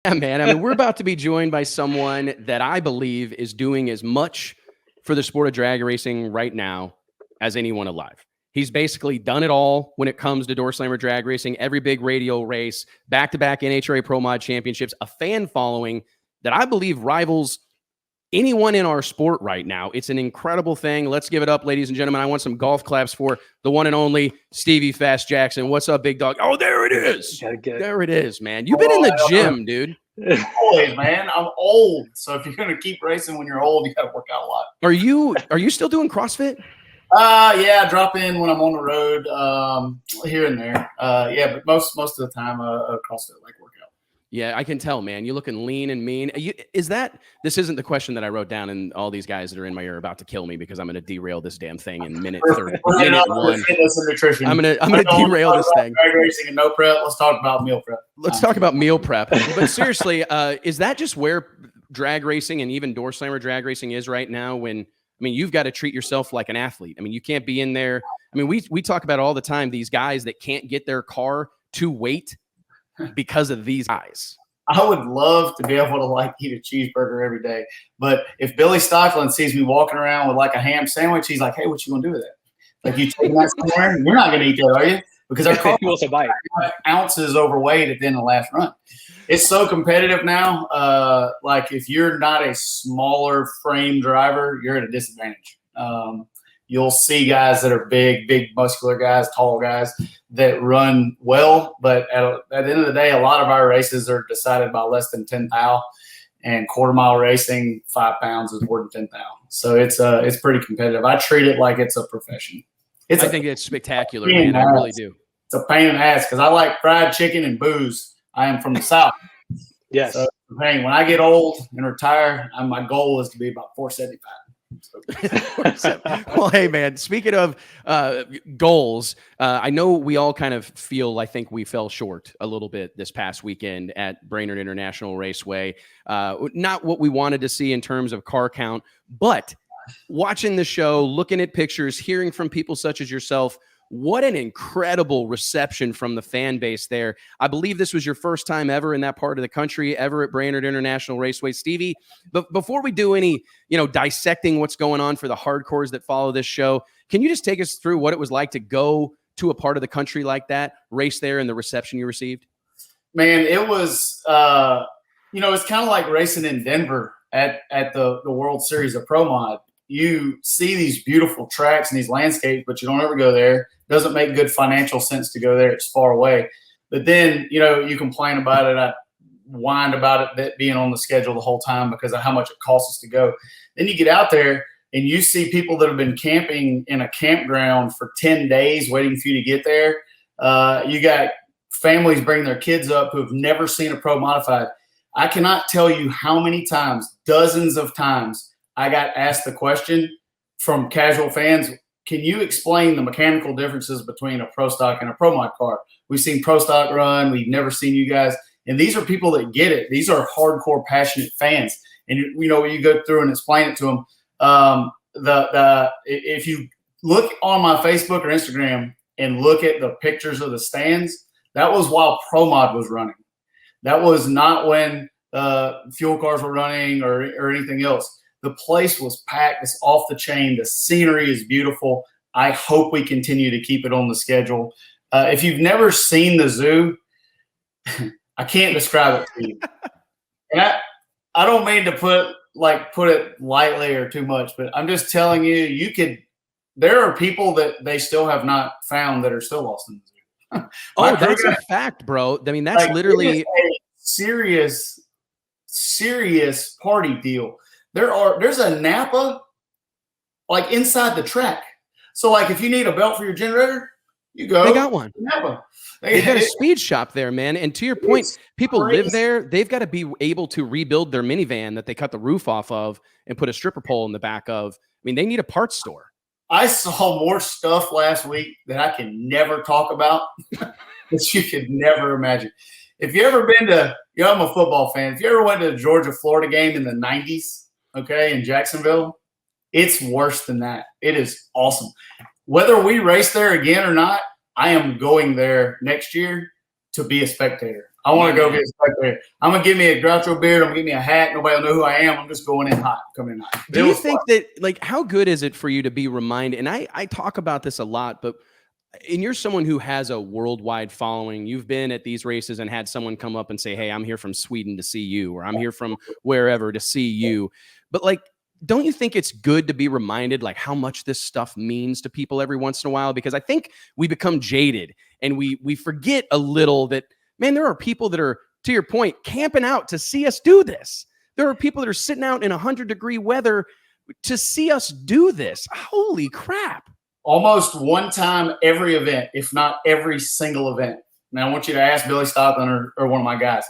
Yeah, man. I mean, we're about to be joined by someone that I believe is doing as much for the sport of drag racing right now as anyone alive. He's basically done it all when it comes to doorslammer drag racing, every big radial race, back-to-back NHRA Pro Mod championships, a fan following that I believe rivals anyone in our sport right now. It's an incredible thing. Let's give it up, ladies and gentlemen. I want some golf claps for the one and only Stevie Fast Jackson. What's up, big dog? Oh, there it is. There it is, man. You've been in the gym, dude. Always, man. I'm old, so if you're gonna keep racing when you're old, you got to work out a lot. Are you still doing CrossFit? Yeah, I drop in when I'm on the road, here and there. Yeah, but most of the time, CrossFit like workout. Yeah, I can tell, man. You're looking lean and mean. This isn't the question that I wrote down, and all these guys that are in my ear are about to kill me because I'm going to derail this damn thing in minute 30. Minute one. Fitness and nutrition. I'm gonna derail this thing. Drag racing and no prep. Let's talk about meal prep. Let's talk about meal prep. But seriously, is that just where drag racing and even doorslammer drag racing is right now? You've got to treat yourself like an athlete. I mean, you can't be in there. I mean, we talk about it all the time, these guys that can't get their car to weight because of these guys. I would love to be able to eat a cheeseburger every day. But if Billy Stockland sees me walking around with a ham sandwich, he's like, hey, what you going to do with that? You taking that somewhere? You're not going to eat that, are you? Because our car wants a bite. Ounces overweight at the end of the last run. It's so competitive now. If you're not a smaller frame driver, you're at a disadvantage. You'll see guys that are big muscular guys, tall guys that run well. But at the end of the day, a lot of our races are decided by less than 10 thou, and quarter mile racing, 5 pounds is more than 10 thou. So it's pretty competitive. I treat it like it's a profession. I think it's spectacular, man. I really do. It's a pain in the ass because I like fried chicken and booze. I am from the South. Yes. So, when I get old and retire, my goal is to be about 475. Well, hey, man, speaking of goals, I know we all kind of I think we fell short a little bit this past weekend at Brainerd International Raceway. Not what we wanted to see in terms of car count, but watching the show, looking at pictures, hearing from people such as yourself, what an incredible reception from the fan base there. I believe this was your first time ever in that part of the country, ever at Brainerd International Raceway. Stevie, but before we do any, dissecting what's going on for the hardcores that follow this show, can you just take us through what it was like to go to a part of the country like that, race there, and the reception you received? Man, it was, it's kind of like racing in Denver at the World Series of Pro Mod. You see these beautiful tracks and these landscapes, but you don't ever go there. Doesn't make good financial sense to go there. It's far away. But then, you complain about it. I whined about it that being on the schedule the whole time because of how much it costs us to go. Then you get out there and you see people that have been camping in a campground for 10 days waiting for you to get there. You got families bring their kids up who have never seen a Pro Modified. I cannot tell you how many times, dozens of times, I got asked the question from casual fans, can you explain the mechanical differences between a Pro Stock and a Pro Mod car? We've seen Pro Stock run. We've never seen you guys. And these are people that get it. These are hardcore, passionate fans. And, you go through and explain it to them. If you look on my Facebook or Instagram and look at the pictures of the stands, that was while Pro Mod was running. That was not when fuel cars were running or anything else. The place was packed. It's off the chain. The scenery is beautiful. I hope we continue to keep it on the schedule. If you've never seen the zoo, I can't describe it to you. And I don't mean to put it lightly or too much, but I'm just telling you, there are people that they still have not found that are still lost in the zoo. Oh, that's a fact, bro. I mean, that's literally a serious party deal. There's a Napa inside the track. So if you need a belt for your generator, you go. They got one. Napa. They've got a speed shop there, man. And to your point, people live there. They've got to be able to rebuild their minivan that they cut the roof off of and put a stripper pole in the back of. I mean, they need a parts store. I saw more stuff last week that I can never talk about that you could never imagine. If you ever been to, I'm a football fan. If you ever went to a Georgia-Florida game in the 90s, in Jacksonville, it's worse than that. It is awesome. Whether we race there again or not, I am going there next year to be a spectator. I want to go be a spectator. I'm going to give me a Groucho beard. I'm going to give me a hat. Nobody will know who I am. I'm just going in hot, coming in hot. Do you think that, like, how good is it for you to be reminded? And I talk about this a lot, but and you're someone who has a worldwide following. You've been at these races and had someone come up and say, hey, I'm here from Sweden to see you, or I'm here from wherever to see you. But like, don't you think it's good to be reminded like how much this stuff means to people every once in a while? Because I think we become jaded and we forget a little that, man, there are people that are, to your point, camping out to see us do this. There are people that are sitting out in 100-degree weather to see us do this. Holy crap. Almost one time every event, if not every single event. Now, I want you to ask Billy Stockton or one of my guys.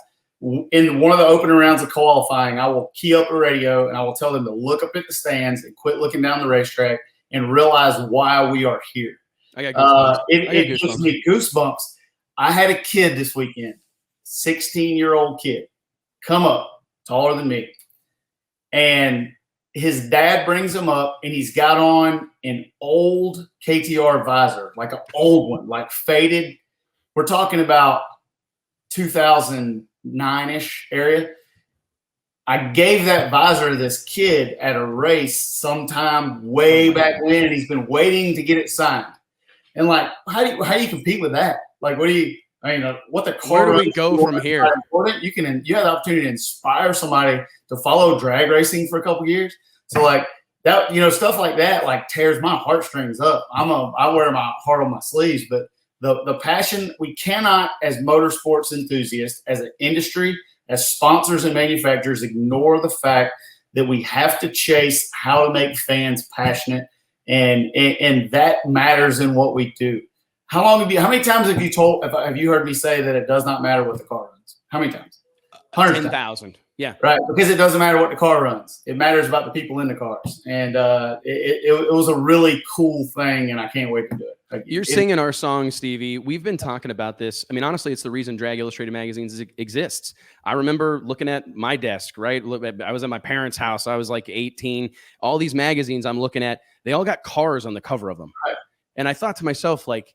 In one of the opening rounds of qualifying, I will key up a radio and I will tell them to look up at the stands and quit looking down the racetrack and realize why we are here. I got goosebumps. It gives me goosebumps. I had a kid this weekend, 16-year-old kid, come up, taller than me. And his dad brings him up, and he's got on an old KTR visor, like an old one, like faded. We're talking about 2009-ish area. I gave that visor to this kid at a race sometime way back when, and he's been waiting to get it signed. And like, how do you compete with that? Like, what the car? Where do we go from here? You have the opportunity to inspire somebody to follow drag racing for a couple years. So like that, stuff like that, like tears my heartstrings up. I wear my heart on my sleeves, but the passion, we cannot, as motorsports enthusiasts, as an industry, as sponsors and manufacturers, ignore the fact that we have to chase how to make fans passionate, and that matters in what we do. How many times have you heard me say that it does not matter what the car runs? How many times? 10,000. Yeah. Right. Because it doesn't matter what the car runs. It matters about the people in the cars. And it was a really cool thing, and I can't wait to do it. Like, you're singing our song, Stevie. We've been talking about this. I mean, honestly, it's the reason Drag Illustrated Magazines exists. I remember looking at my desk, right? I was at my parents' house. I was like 18. All these magazines I'm looking at, they all got cars on the cover of them. Right. And I thought to myself, like,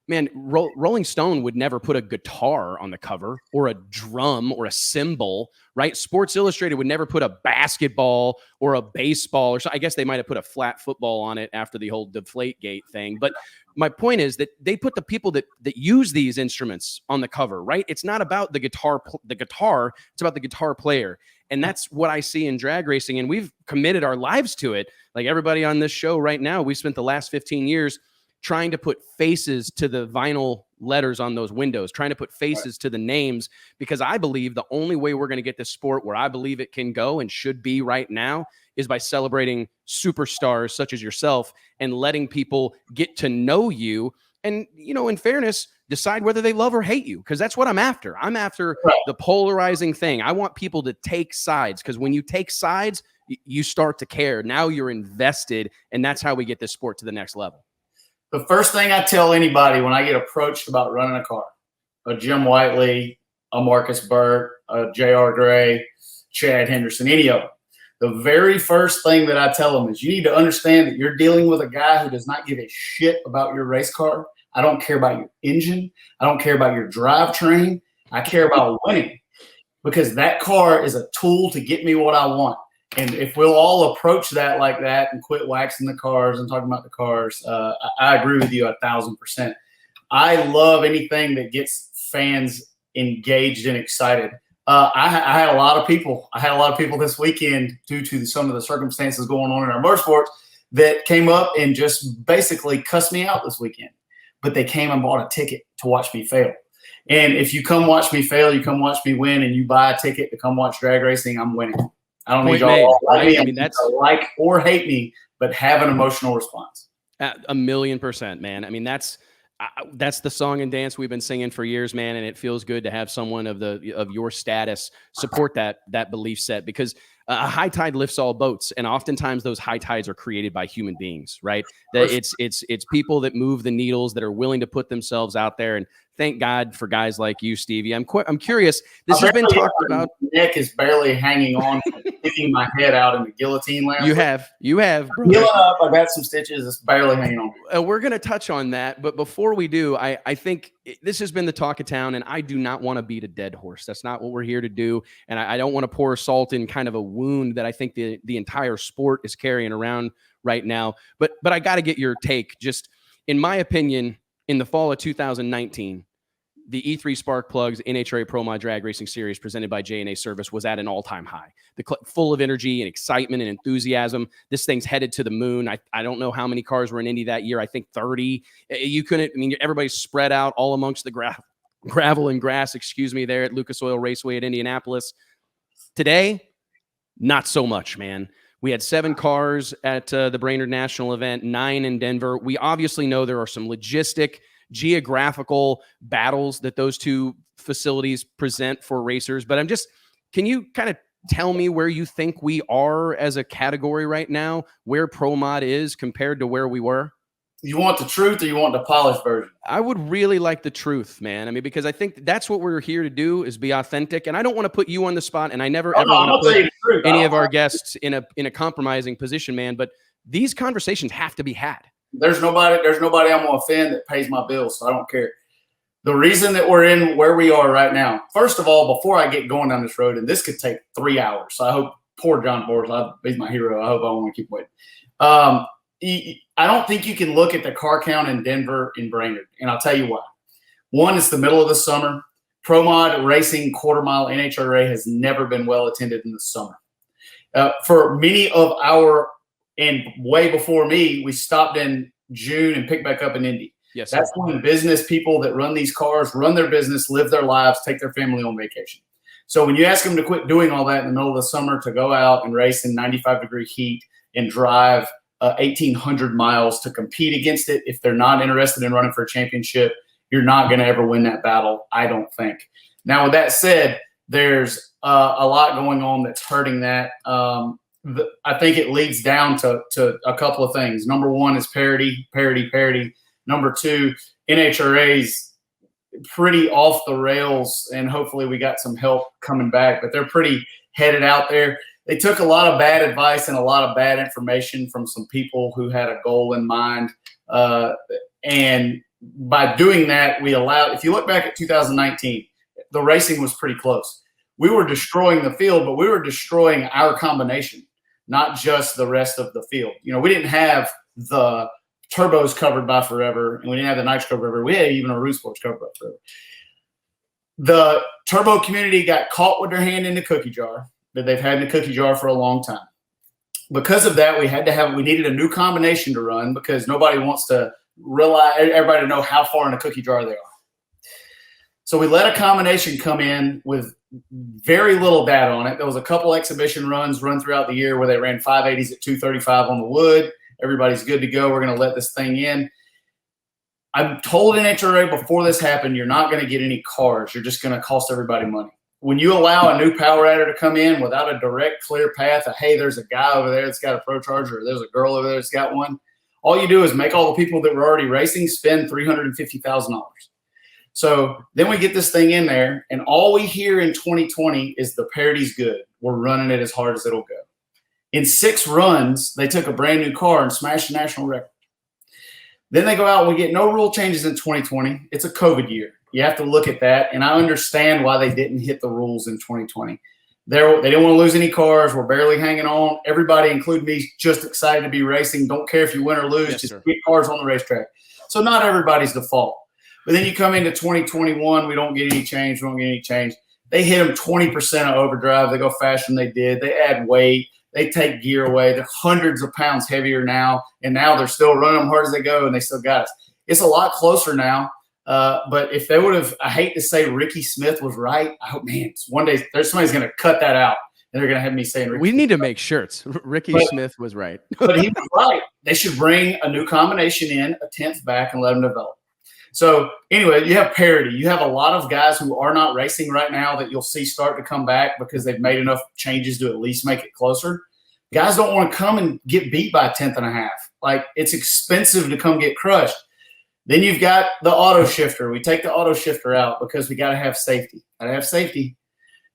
man, Rolling Stone would never put a guitar on the cover or a drum or a cymbal, right? Sports Illustrated would never put a basketball or a baseball, or so. I guess they might have put a flat football on it after the whole Deflategate thing. But my point is that they put the people that use these instruments on the cover, right? It's not about the guitar, it's about the guitar player. And that's what I see in drag racing. And we've committed our lives to it. Like everybody on this show right now, we spent the last 15 years trying to put faces to the vinyl letters on those windows, trying to put faces to the names, because I believe the only way we're going to get this sport where I believe it can go and should be right now is by celebrating superstars such as yourself and letting people get to know you. And, in fairness, decide whether they love or hate you, because that's what I'm after. I'm after the polarizing thing. I want people to take sides, because when you take sides, you start to care. Now you're invested, and that's how we get this sport to the next level. The first thing I tell anybody when I get approached about running a car, a Jim Whiteley, a Marcus Burt, a J.R. Gray, Chad Henderson, any of them, the very first thing that I tell them is you need to understand that you're dealing with a guy who does not give a shit about your race car. I don't care about your engine. I don't care about your drivetrain. I care about winning, because that car is a tool to get me what I want. And if we'll all approach that like that and quit waxing the cars and talking about the cars, I agree with you 1,000%. I love anything that gets fans engaged and excited. I had a lot of people. This weekend, due to some of the circumstances going on in our motorsports, that came up and just basically cussed me out this weekend. But they came and bought a ticket to watch me fail. And if you come watch me fail, you come watch me win, and you buy a ticket to come watch drag racing, I'm winning. I don't need y'all like me. That's like or hate me, but have an emotional response. 1,000,000%, man. I mean, that's the song and dance we've been singing for years, man. And it feels good to have someone of your status support that belief set, because a high tide lifts all boats, and oftentimes those high tides are created by human beings, right? That it's people that move the needles, that are willing to put themselves out there. And thank God for guys like you, Stevie. I'm curious. This has been talked about. Neck is barely hanging on, sticking my head out in the guillotine last You have, brother. Healing up. I got some stitches. It's barely hanging on. We're going to touch on that, but before we do, I think this has been the talk of town, and I do not want to beat a dead horse. That's not what we're here to do, and I don't want to pour salt in kind of a wound that I think the entire sport is carrying around right now. But I got to get your take. Just in my opinion, in the fall of 2019, the E3 Spark Plugs NHRA Pro Mod Drag Racing Series presented by J&A Service was at an all-time high. Full of energy and excitement and enthusiasm. This thing's headed to the moon. I don't know how many cars were in Indy that year. I think 30. Everybody's spread out all amongst the gravel and grass, there at Lucas Oil Raceway at Indianapolis. Today, not so much, man. We had 7 cars at the Brainerd National event, 9 in Denver. We obviously know there are some logistic, geographical battles that those two facilities present for racers. But can you kind of tell me where you think we are as a category right now, where Pro Mod is compared to where we were? You want the truth or you want the polished version? I would really like the truth, man. I mean, because I think that's what we're here to do, is be authentic. And I don't want to put you on the spot, and I never ever want to put any of our guests in a compromising position, man. But these conversations have to be had. There's nobody I'm going to offend that pays my bills, so I don't care. The reason that we're in where we are right now, first of all, before I get going down this road, and this could take 3 hours, so I hope poor John Bors, he's my hero. I hope I don't want to keep waiting. I don't think you can look at the car count in Denver and Brainerd, and I'll tell you why. One, it's the middle of the summer. Pro Mod racing quarter mile NHRA has never been well attended in the summer. For many of our, and way before me, we stopped in June and picked back up in Indy. Yes, that's when business people that run these cars run their business, live their lives, take their family on vacation. So when you ask them to quit doing all that in the middle of the summer to go out and race in 95-degree heat and drive 1,800 miles to compete against it, if they're not interested in running for a championship, you're not going to ever win that battle, I don't think. Now, with that said, there's a lot going on that's hurting that. I think it leads down to a couple of things. Number one is parity. Number two, NHRA's pretty off the rails, and hopefully we got some help coming back, but they're pretty headed out there. They took a lot of bad advice and a lot of bad information from some people who had a goal in mind. And by doing that, if you look back at 2019, the racing was pretty close. We were destroying the field, but we were destroying our combination, not just the rest of the field. We didn't have the turbos covered by forever, and we didn't have the nitro covered forever. We had even a root sports covered by forever. The turbo community got caught with their hand in the cookie jar that they've had in the cookie jar for a long time. Because of that, we needed a new combination to run, because nobody wants to everybody to know how far in the cookie jar they are. So we let a combination come in with very little data on it. There was a couple exhibition runs run throughout the year where they ran 580s at 235 on the wood. Everybody's good to go. We're going to let this thing in. I'm told NHRA before this happened, you're not going to get any cars. You're just going to cost everybody money. When you allow a new power adder to come in without a direct, clear path of, hey, there's a guy over there that's got a Pro Charger, or there's a girl over there that's got one, all you do is make all the people that were already racing spend $350,000. So then we get this thing in there, and all we hear in 2020 is the parity's good. We're running it as hard as it'll go. In 6 runs, they took a brand new car and smashed the national record. Then they go out and we get no rule changes in 2020. It's a COVID year. You have to look at that, and I understand why they didn't hit the rules in 2020. They didn't want to lose any cars. We're barely hanging on. Everybody, including me, just excited to be racing. Don't care if you win or lose. Yes, just sir. get cars on the racetrack. So not everybody's the fault. But then you come into 2021, we don't get any change. They hit them 20% of overdrive. They go faster than they did. They add weight. They take gear away. They're hundreds of pounds heavier now, and now they're still running them hard as they go, and they still got us. It's a lot closer now. But if they would have, I hate to say Ricky Smith was right. I hope, man, one day somebody's going to cut that out, and they're going to have me saying Ricky. We need to make shirts. Ricky Smith was right. But he was right. They should bring a new combination in, a 10th back, and let them develop. So anyway, you have parity. You have a lot of guys who are not racing right now that you'll see start to come back because they've made enough changes to at least make it closer. Guys don't want to come and get beat by a 10th and a half. Like, it's expensive to come get crushed. Then you've got the auto shifter. We take the auto shifter out because we got to have safety. Got to have safety.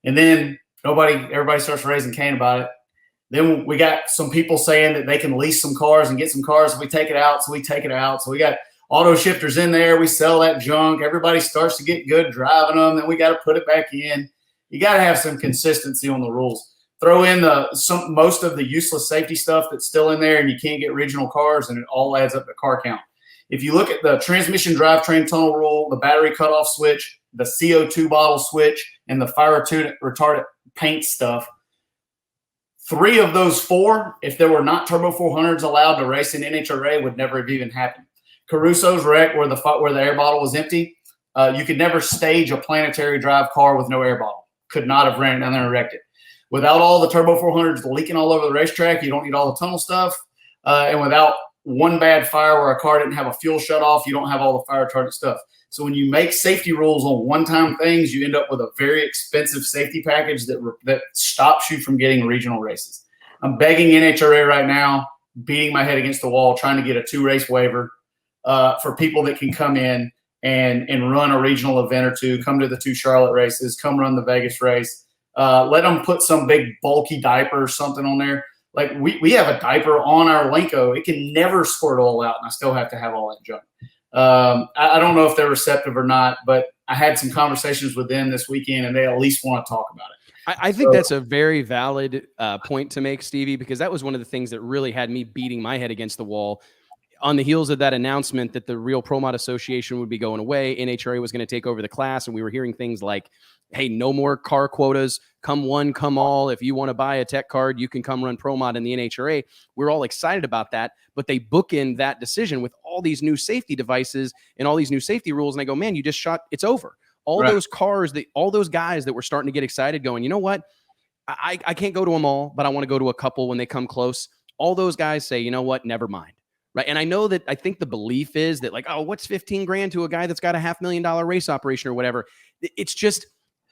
And then everybody starts raising Cain about it. Then we got some people saying that they can lease some cars and get some cars if we take it out. So we take it out. So we got auto shifters in there. We sell that junk. Everybody starts to get good driving them. Then we got to put it back in. You got to have some consistency on the rules. Throw in most of the useless safety stuff that's still in there, and you can't get regional cars, and it all adds up to car count. If you look at the transmission drivetrain tunnel rule, the battery cutoff switch, the CO2 bottle switch, and the fire retardant paint stuff, 3 of those 4, if there were not Turbo 400s allowed to race in NHRA, would never have even happened. Caruso's wreck, where the air bottle was empty, you could never stage a planetary drive car with no air bottle. Could not have ran down there and wrecked it. Without all the Turbo 400s leaking all over the racetrack, you don't need all the tunnel stuff. And without one bad fire where a car didn't have a fuel shut off, you don't have all the fire retardant stuff. So when you make safety rules on one-time things, you end up with a very expensive safety package that stops you from getting regional races. I'm begging NHRA right now, beating my head against the wall, trying to get a 2-race waiver for people that can come in and run a regional event or 2, come to the 2 Charlotte races, come run the Vegas race. Let them put some big bulky diaper or something on there. Like we have a diaper on our Lenko. It can never squirt all out, and I still have to have all that junk. I don't know if they're receptive or not, but I had some conversations with them this weekend, and they at least want to talk about it. I think that's a very valid point to make, Stevie, because that was one of the things that really had me beating my head against the wall. On the heels of that announcement that the Real Pro Mod Association would be going away, NHRA was going to take over the class, and we were hearing things like, hey, no more car quotas, come one, come all. If you want to buy a tech card, you can come run Pro Mod in the NHRA. We're all excited about that, but they bookend that decision with all these new safety devices and all these new safety rules, and I go, man, you just shot, it's over. All those cars, all those guys that were starting to get excited going, you know what? I can't go to them all, but I want to go to a couple when they come close. All those guys say, you know what? Never mind. Right. And I think the belief is that like, oh, what's 15 grand to a guy that's got a $500,000 race operation or whatever? It's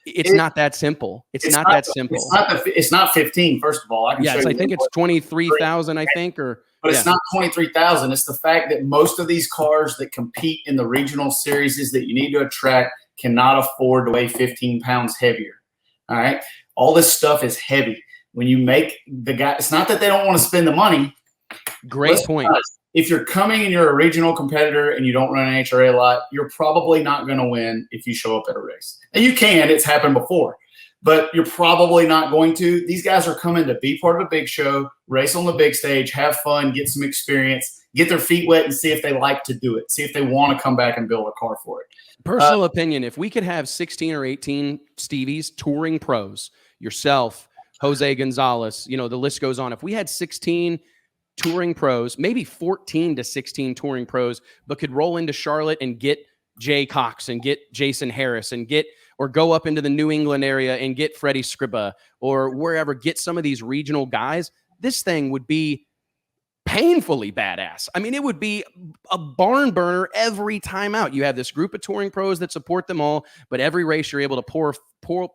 not that simple. It's not that simple. It's not 15, first of all. I think it's 23,000, I think, but it's not 23,000. It's the fact that most of these cars that compete in the regional series that you need to attract cannot afford to weigh 15 pounds heavier. All right. All this stuff is heavy. When you make the guy, it's not that they don't want to spend the money. Great point. If you're coming and you're a regional competitor and you don't run an HRA a lot, you're probably not going to win if you show up at a race. And you can, it's happened before, but you're probably not going to. These guys are coming to be part of a big show, race on the big stage, have fun, get some experience, get their feet wet and see if they like to do it, see if they want to come back and build a car for it. Personal opinion, if we could have 16 or 18 Stevies, touring pros, yourself, Jose Gonzalez, the list goes on. If we had 16 touring pros, maybe 14 to 16 touring pros, but could roll into Charlotte and get Jay Cox and get Jason Harris and go up into the New England area and get Freddie Scriba or wherever, get some of these regional guys, this thing would be painfully badass. I mean, it would be a barn burner every time out. You have this group of touring pros that support them all, but every race you're able to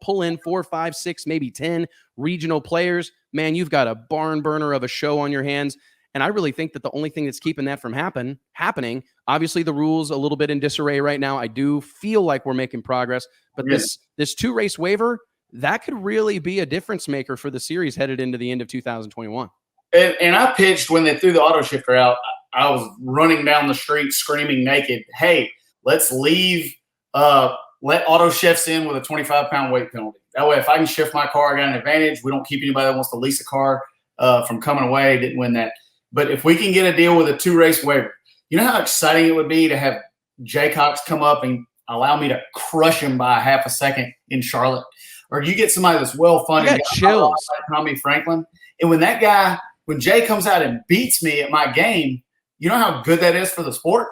pull in 4, 5, 6, maybe 10 regional players. Man, you've got a barn burner of a show on your hands. And I really think that the only thing that's keeping that from happening, obviously the rules a little bit in disarray right now. I do feel like we're making progress, but this 2-race waiver, that could really be a difference maker for the series headed into the end of 2021. And I pitched when they threw the auto shifter out. I was running down the street screaming naked, hey, let's leave, let auto shifts in with a 25-pound weight penalty. That way, if I can shift my car, I got an advantage. We don't keep anybody that wants to lease a car from coming away. Didn't win that. But if we can get a deal with a 2-race waiver, you know how exciting it would be to have Jay Cox come up and allow me to crush him by a half a second in Charlotte? Or you get somebody that's well-funded. I got chills. Like Tommy Franklin. And when Jay comes out and beats me at my game, you know how good that is for the sport?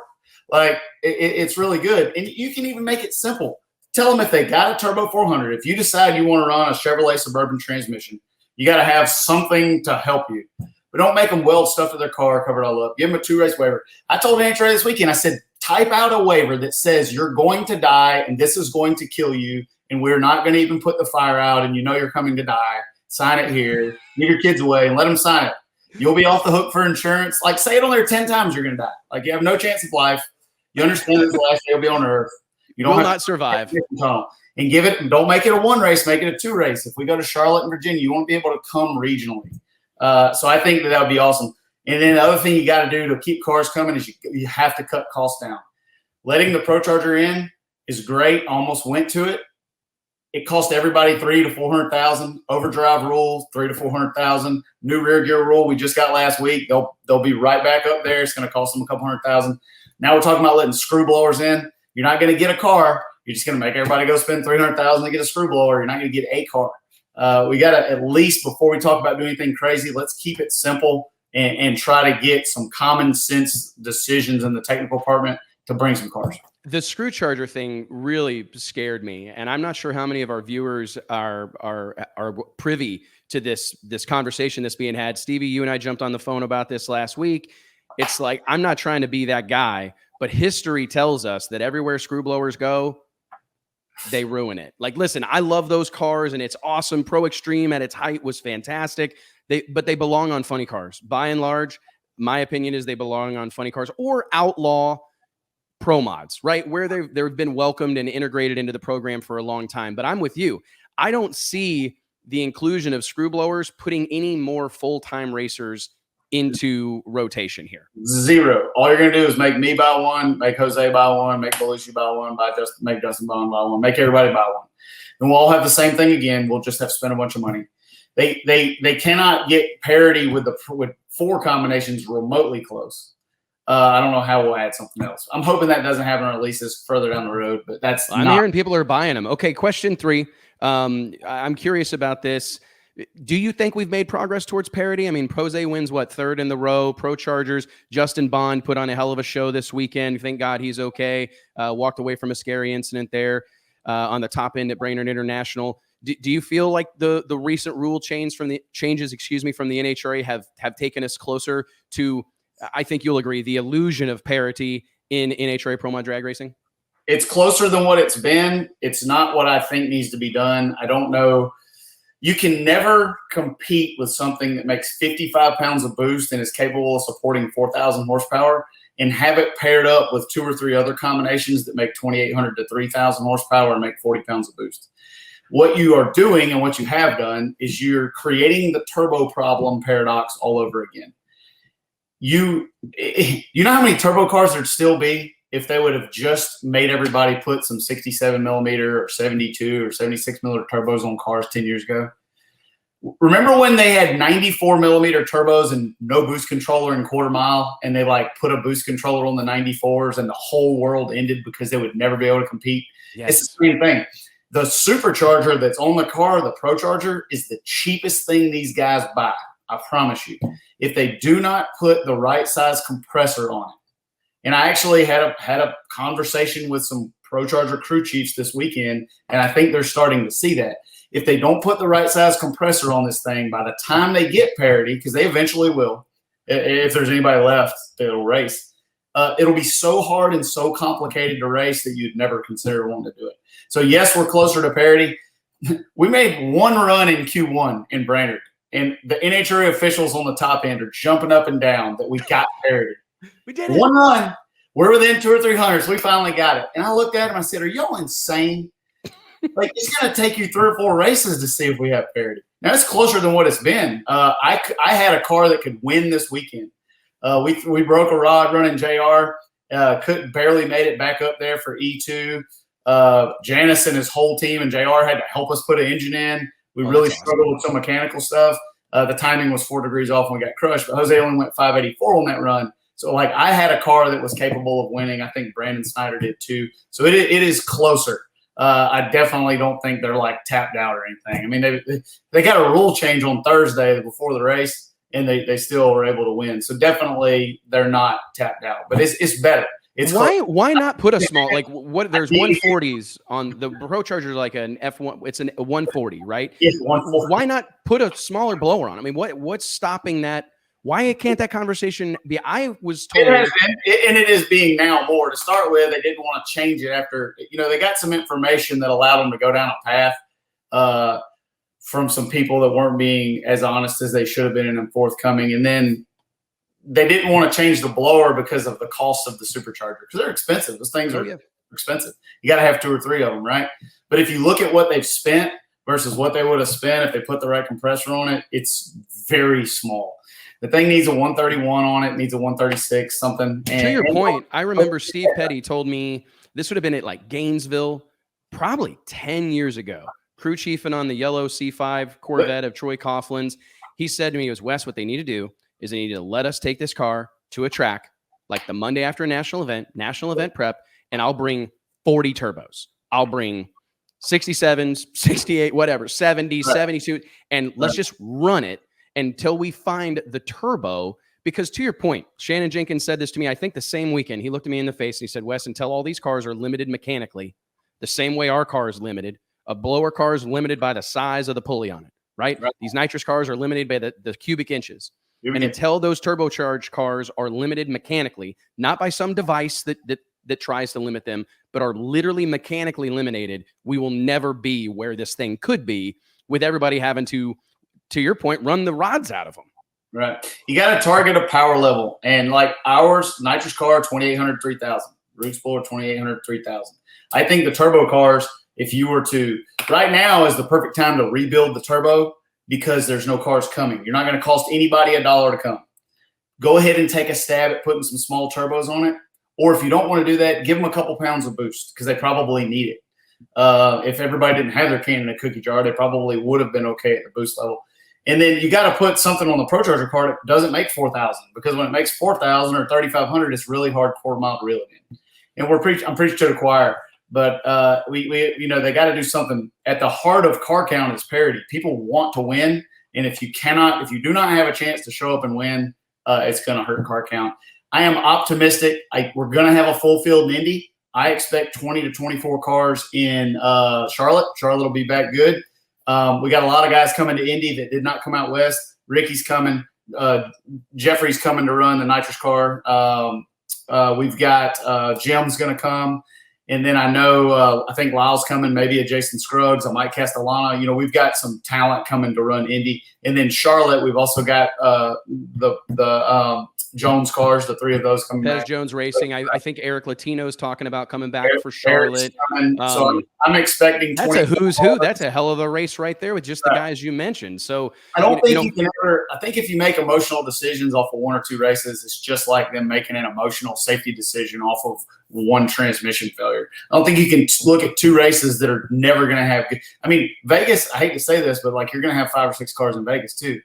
Like, it's really good. And you can even make it simple. Tell them if they got a Turbo 400, if you decide you want to run a Chevrolet Suburban transmission, you got to have something to help you. But don't make them weld stuff to their car, cover it all up. Give them a 2-race waiver. I told NHRA this weekend, I said, type out a waiver that says you're going to die and this is going to kill you and we're not going to even put the fire out and you know you're coming to die. Sign it here. Get your kids away and let them sign it. You'll be off the hook for insurance. Like, say it on there 10 times you're going to die. Like, you have no chance of life. You understand this is the last day you'll be on Earth. You don't will have not survive. And give it. Don't make it a 1 race. Make it a 2 race. If we go to Charlotte and Virginia, you won't be able to come regionally. So I think that would be awesome. And then the other thing you got to do to keep cars coming is you have to cut costs down. Letting the Pro Charger in is great. Almost went to it. It cost everybody $300,000 to $400,000. Overdrive rule, $300,000 to $400,000. New rear gear rule we just got last week. They'll be right back up there. It's going to cost them a couple $100,000. Now we're talking about letting screw blowers in. You're not going to get a car. You're just going to make everybody go spend $300,000 to get a screw blower. You're not going to get a car. We got to, at least before we talk about doing anything crazy, let's keep it simple and try to get some common sense decisions in the technical department to bring some cars. The screw charger thing really scared me, and I'm not sure how many of our viewers are privy to this conversation that's being had. Stevie, you and I jumped on the phone about this last week. It's like, I'm not trying to be that guy, but history tells us that everywhere screw blowers go, they ruin it. Like, listen, I love those cars and it's awesome. Pro Extreme at its height was fantastic. But they belong on funny cars. By and large, my opinion is they belong on funny cars or outlaw pro mods, right? Where they've been welcomed and integrated into the program for a long time. But I'm with you. I don't see the inclusion of screw blowers putting any more full-time racers into rotation here. Zero. All you're going to do is make me buy one, make Jose buy one, make Belushi buy one, make Dustin buy one, make everybody buy one. And we'll all have the same thing again. We'll just have to spend a bunch of money. They cannot get parity with 4 combinations remotely close. I don't know how we'll add something else. I'm hoping that doesn't happen, or at least it's further down the road, but that's I'm hearing people are buying them. Okay. Question 3. I'm curious about this. Do you think we've made progress towards parity? I mean, Jose wins what, 3rd in the row. Pro Chargers, Justin Bond put on a hell of a show this weekend. Thank God he's okay. Walked away from a scary incident there on the top end at Brainerd International. Do you feel like the recent rule changes from the NHRA have taken us closer to, I think you'll agree, the illusion of parity in NHRA Pro Mod drag racing? It's closer than what it's been. It's not what I think needs to be done. I don't know. You can never compete with something that makes 55 pounds of boost and is capable of supporting 4,000 horsepower and have it paired up with 2 or 3 other combinations that make 2,800 to 3,000 horsepower and make 40 pounds of boost. What you are doing and what you have done is you're creating the turbo problem paradox all over again. You know how many turbo cars there'd still be if they would have just made everybody put some 67 millimeter or 72 or 76 millimeter turbos on cars 10 years ago? Remember when they had 94 millimeter turbos and no boost controller in quarter mile, and they like put a boost controller on the 94s and the whole world ended because they would never be able to compete? Yes. It's the same thing. The supercharger that's on the car, the Pro Charger, is the cheapest thing these guys buy. I promise you. If they do not put the right size compressor on it, and I actually had a conversation with some Pro Charger crew chiefs this weekend, and I think they're starting to see that. If they don't put the right size compressor on this thing, by the time they get parity, because they eventually will, if there's anybody left that'll race, it'll be so hard and so complicated to race that you'd never consider wanting to do it. So, yes, we're closer to parity. We made one run in Q1 in Brainerd, and the NHRA officials on the top end are jumping up and down that we got parity. We did it. One run. We're within 200 or 300. So we finally got it. And I looked at him. I said, "Are y'all insane? Like, it's going to take you 3 or 4 races to see if we have parity." Now, it's closer than what it's been. I had a car that could win this weekend. We broke a rod running JR. Barely made it back up there for E2. Janice and his whole team and JR had to help us put an engine in. We really struggled with some mechanical stuff. The timing was 4 degrees off when we got crushed. But Jose only went 584 on that run. So, like, I had a car that was capable of winning. I think Brandon Snyder did too. So it is closer. I definitely don't think they're like tapped out or anything. I mean, they got a rule change on Thursday before the race, and they still were able to win. So definitely they're not tapped out, but it's better. It's why not put a small, like, what, there's 140s on the Pro Charger, like an F1, it's a 140, right? It's 140. Why not put a smaller blower on? I mean, what's stopping that? Why can't that conversation be? I was told, and it is being now more. To start with, they didn't want to change it after, they got some information that allowed them to go down a path from some people that weren't being as honest as they should have been and forthcoming. And then they didn't want to change the blower because of the cost of the supercharger, because they're expensive. Those things are expensive. You got to have 2 or 3 of them, right? But if you look at what they've spent versus what they would have spent if they put the right compressor on it, it's very small. The thing needs a 131 on it, needs a 136 something. To your point, I remember Steve Petty told me this would have been at like Gainesville probably 10 years ago. Crew chiefing on the yellow C5 Corvette of Troy Coughlin's. He said to me, he goes, Wes, what they need to do is they need to let us take this car to a track like the Monday after a national event prep, and I'll bring 40 turbos. I'll bring 67s, 68, whatever, 70, 72, and let's just run it until we find the turbo. Because to your point, Shannon Jenkins said this to me, I think the same weekend. He looked at me in the face and he said, Wes, until all these cars are limited mechanically, the same way our car is limited, a blower car is limited by the size of the pulley on it, right? These nitrous cars are limited by the cubic inches. And until those turbocharged cars are limited mechanically, not by some device that tries to limit them, but are literally mechanically eliminated, we will never be where this thing could be, with everybody having to your point, run the rods out of them. Right. You got to target a power level. And like ours, nitrous car, 2,800, 3,000. Roots blower, 2,800, 3,000. I think the turbo cars, if you were to, right now is the perfect time to rebuild the turbo because there's no cars coming. You're not going to cost anybody $1 to come. Go ahead and take a stab at putting some small turbos on it. Or if you don't want to do that, give them a couple pounds of boost because they probably need it. If everybody didn't have their can in a cookie jar, they probably would have been okay at the boost level. And then you got to put something on the ProCharger card that doesn't make 4,000, because when it makes 4,000 or 3,500, it's really hard quarter mile to reel it in. And I'm preaching to the choir, but we they got to do something. At the heart of car count is parity. People want to win, and if you do not have a chance to show up and win, it's going to hurt car count. I am optimistic. We're going to have a full field in Indy. I expect 20 to 24 cars in Charlotte. Charlotte will be back good. We got a lot of guys coming to Indy that did not come out west. Ricky's coming. Jeffrey's coming to run the nitrous car. We've got Jim's going to come. And then I know I think Lyle's coming, maybe a Jason Scruggs, a Mike Castellano. We've got some talent coming to run Indy. And then Charlotte, we've also got the Jones cars, the 3 of those coming back. Jones Racing. I think Eric Latino's talking about coming back for Charlotte. So I'm expecting. That's a who's who. That's a hell of a race right there with just the guys you mentioned. So I don't think you can ever. I think if you make emotional decisions off of 1 or 2 races, it's just like them making an emotional safety decision off of 1 transmission failure. I don't think you can look at 2 races that are never going to have. I mean, Vegas. I hate to say this, but like you're going to have 5 or 6 cars in Vegas too.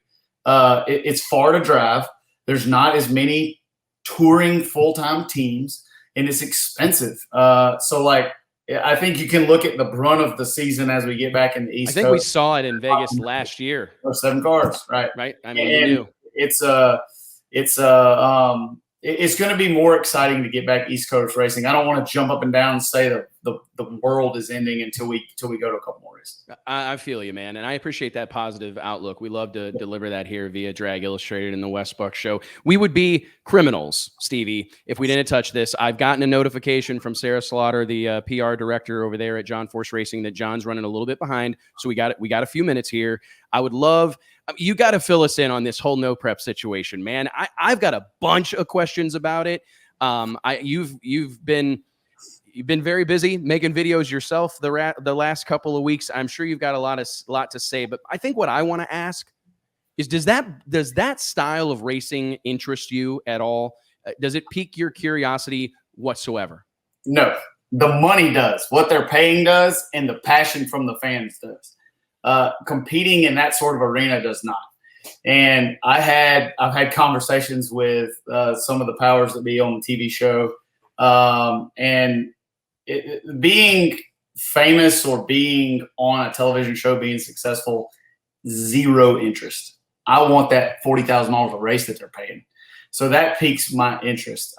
It's far to drive. There's not as many touring full-time teams, and it's expensive. So, like, I think you can look at the brunt of the season as we get back in the East Coast. I think we saw it in Vegas last year. 7 cars, right? Right. I mean, it's going to be more exciting to get back East Coast racing. I don't want to jump up and down and say the world is ending until we go to a couple more races. I feel you, man. And I appreciate that positive outlook. We love to deliver that here via Drag Illustrated and the Wes Buck Show. We would be criminals, Stevie, if we didn't touch this. I've gotten a notification from Sarah Slaughter, the PR director over there at John Force Racing, that John's running a little bit behind. So we got a few minutes here. I would love, you got to fill us in on this whole no prep situation, man. I've got a bunch of questions about it. You've been very busy making videos yourself the last couple of weeks. I'm sure you've got a lot to say, but I think what I want to ask is, does that style of racing interest you at all? Does it pique your curiosity whatsoever? No, the money does. What they're paying does, and the passion from the fans does. Competing in that sort of arena does not. And I've had conversations with some of the powers that be on the TV show, and being famous or being on a television show, being successful, zero interest. I want that $40,000 a race that they're paying. So that piques my interest.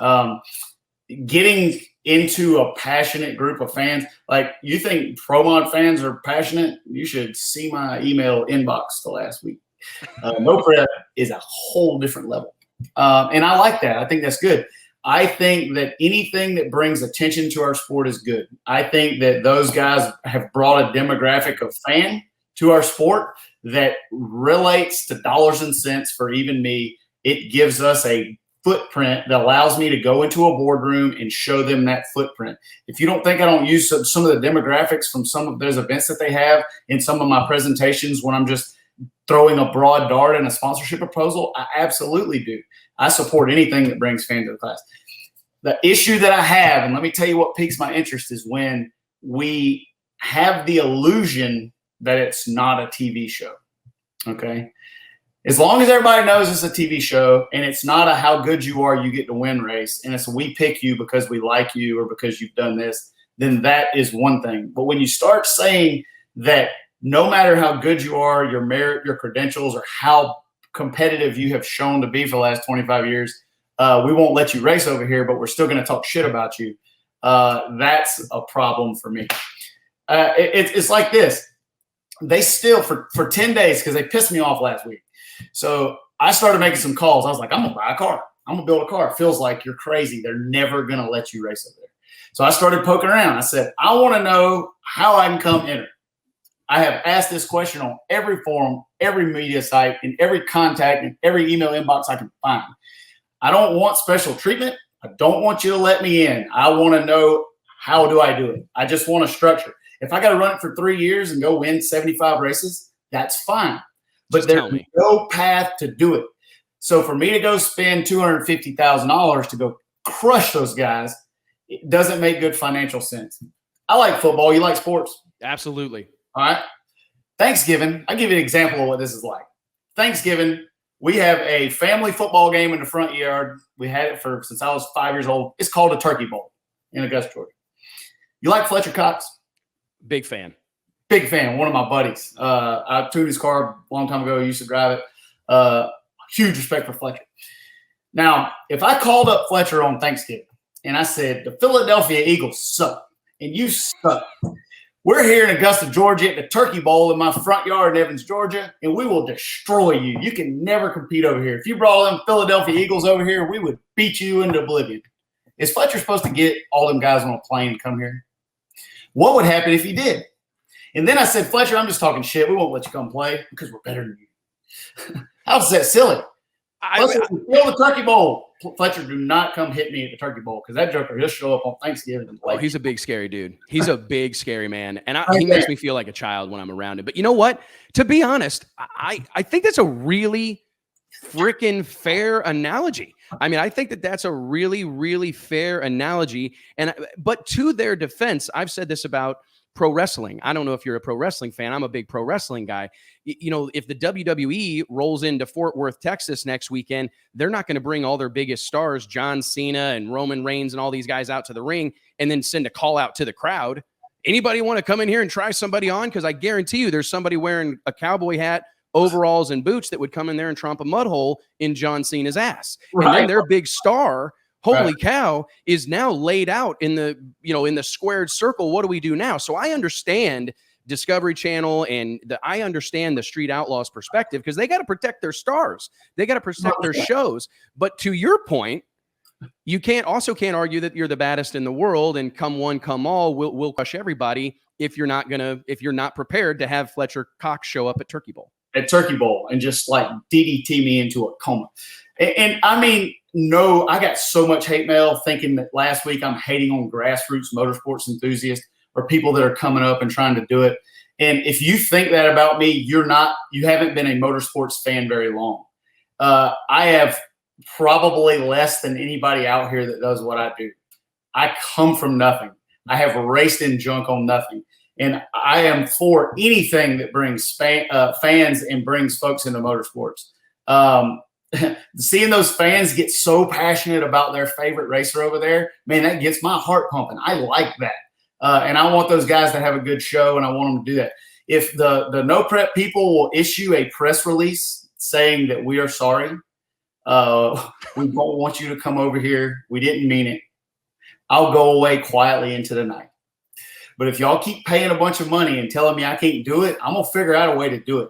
Getting into a passionate group of fans, like, you think Pro Mod fans are passionate? You should see my email inbox the last week. No prep is a whole different level. And I like that. I think that's good. I think that anything that brings attention to our sport is good. I think that those guys have brought a demographic of fan to our sport that relates to dollars and cents for even me. It gives us a footprint that allows me to go into a boardroom and show them that footprint. If you don't think I don't use some of the demographics from some of those events that they have in some of my presentations when I'm just throwing a broad dart in a sponsorship proposal, I absolutely do. I support anything that brings fans to the class. The issue that I have, and let me tell you what piques my interest, is when we have the illusion that it's not a TV show. Okay? As long as everybody knows it's a TV show and it's not a how good you are, you get to win race, and it's a we pick you because we like you or because you've done this, then that is one thing. But when you start saying that no matter how good you are, your merit, your credentials, or how competitive you have shown to be for the last 25 years, we won't let you race over here, but we're still going to talk shit about you. That's a problem for me. It's like this. They still, for 10 days, because they pissed me off last week. So I started making some calls. I was like, I'm going to buy a car. I'm going to build a car. It feels like you're crazy. They're never going to let you race over there. So I started poking around. I said, I want to know how I can come enter. I have asked this question on every forum, every media site, and every contact, and every email inbox I can find. I don't want special treatment. I don't want you to let me in. I want to know, how do I do it? I just want a structure. If I got to run it for 3 years and go win 75 races, that's fine. But there's no path to do it. So for me to go spend $250,000 to go crush those guys, it doesn't make good financial sense. I like football. You like sports? Absolutely. All right. Thanksgiving, I'll give you an example of what this is like. Thanksgiving, we have a family football game in the front yard. We had it since I was 5 years old. It's called a Turkey Bowl in Augusta, Georgia. You like Fletcher Cox? Big fan. Big fan. One of my buddies. I tuned his car a long time ago. I used to drive it. Huge respect for Fletcher. Now, if I called up Fletcher on Thanksgiving and I said, the Philadelphia Eagles suck and you suck, we're here in Augusta, Georgia at the Turkey Bowl in my front yard in Evans, Georgia, and we will destroy you. You can never compete over here. If you brought them Philadelphia Eagles over here, we would beat you into oblivion. Is Fletcher supposed to get all them guys on a plane and come here? What would happen if he did? And then I said, Fletcher, I'm just talking shit. We won't let you come play because we're better than you. How's that silly? Fletcher, fill the Turkey Bowl. Fletcher, do not come hit me at the Turkey Bowl because that joker, he'll show up on Thanksgiving and play. Oh, he's a big, scary dude. He's a big, scary man. And he makes me feel like a child when I'm around him. But you know what? To be honest, I think that's a really freaking fair analogy. I mean, I think that's a really, really fair analogy. But to their defense, I've said this about pro wrestling. I don't know if you're a pro wrestling fan. I'm a big pro wrestling guy. You know, if the WWE rolls into Fort Worth, Texas next weekend, they're not going to bring all their biggest stars, John Cena and Roman Reigns and all these guys out to the ring and then send a call out to the crowd. Anybody want to come in here and try somebody on? Because I guarantee you there's somebody wearing a cowboy hat, overalls, and boots that would come in there and tromp a mud hole in John Cena's ass. Right. And then their big star, holy cow, is now laid out in the squared circle. What do we do now? So I understand Discovery Channel and I understand the Street Outlaws perspective because they got to protect their stars. They got to protect their shows. But to your point, you can't argue that you're the baddest in the world and come one, come all, we'll crush everybody if you're not prepared to have Fletcher Cox show up at Turkey Bowl. At Turkey Bowl and just like DDT me into a coma. And I mean, no, I got so much hate mail thinking that last week I'm hating on grassroots motorsports enthusiasts or people that are coming up and trying to do it. And if you think that about me, you haven't been a motorsports fan very long. I have probably less than anybody out here that does what I do. I come from nothing. I have raced in junk on nothing. And I am for anything that brings fans and brings folks into motorsports. Seeing those fans get so passionate about their favorite racer over there, man, that gets my heart pumping. I like that. And I want those guys to have a good show, and I want them to do that. If the No Prep people will issue a press release saying that we are sorry, we don't want you to come over here, we didn't mean it, I'll go away quietly into the night. But if y'all keep paying a bunch of money and telling me I can't do it, I'm going to figure out a way to do it.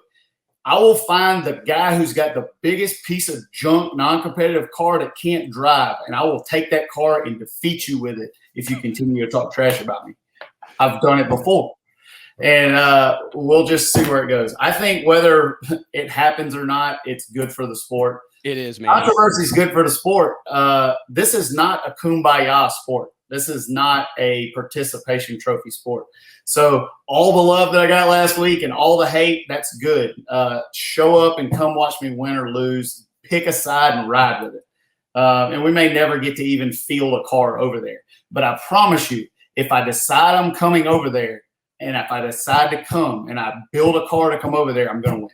I will find the guy who's got the biggest piece of junk, non-competitive car that can't drive, and I will take that car and defeat you with it if you continue to talk trash about me. I've done it before. And we'll just see where it goes. I think whether it happens or not, it's good for the sport. It is, man. Controversy is good for the sport. This is not a kumbaya sport. This is not a participation trophy sport. So all the love that I got last week and all the hate, that's good. Show up and come watch me win or lose. Pick a side and ride with it. And we may never get to even field a car over there. But I promise you, if I decide I'm coming over there, and if I decide to come and I build a car to come over there, I'm going to win.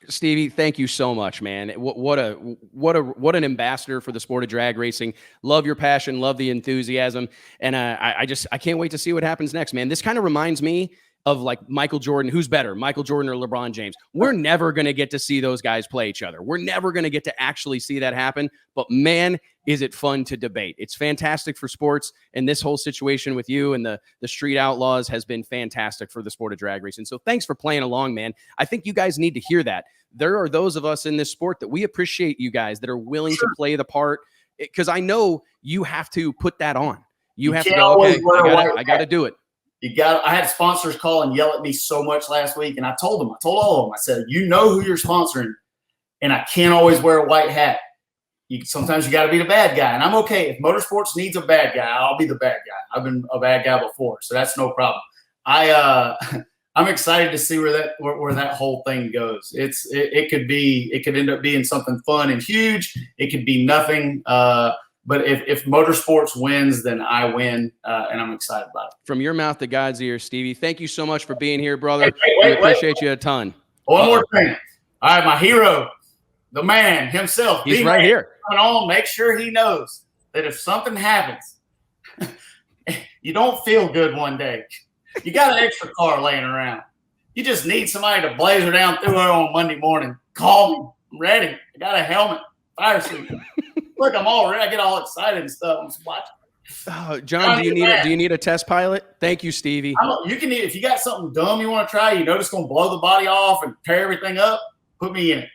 Stevie, thank you so much, man. What an ambassador for the sport of drag racing. Love your passion, love the enthusiasm, and I can't wait to see what happens next, man. This kind of reminds me of like Michael Jordan. Who's better, Michael Jordan or LeBron James? We're never going to get to see those guys play each other. We're never going to get to actually see that happen. But man, is it fun to debate. It's fantastic for sports, and this whole situation with you and the Street Outlaws has been fantastic for the sport of drag racing. So thanks for playing along, man. I think you guys need to hear that. There are those of us in this sport that we appreciate you guys that are willing to play the part, because I know you have to put that on. You have to go, okay, I got to do it. I had sponsors call and yell at me so much last week, and I told all of them, I said, you know who you're sponsoring, and I can't always wear a white hat. Sometimes you got to be the bad guy, and I'm okay. If motorsports needs a bad guy, I'll be the bad guy. I've been a bad guy before, so that's no problem. I'm excited to see where that whole thing goes. It could end up being something fun and huge. It could be nothing. But if motorsports wins, then I win, and I'm excited about it. From your mouth to God's ears, Stevie, thank you so much for being here, brother. We appreciate you a ton. One more thing. All right, my hero, the man himself. He's right here. Coming on, make sure he knows that if something happens, you don't feel good one day. You got an extra car laying around. You just need somebody to blaze her down through her on Monday morning. Call me. I'm ready. I got a helmet, fire suit. Look, I'm all ready. I get all excited and stuff. I'm just watching. Oh, John, do you need a test pilot? Thank you, Stevie. You can if you got something dumb you want to try, it's going to blow the body off and tear everything up, put me in it.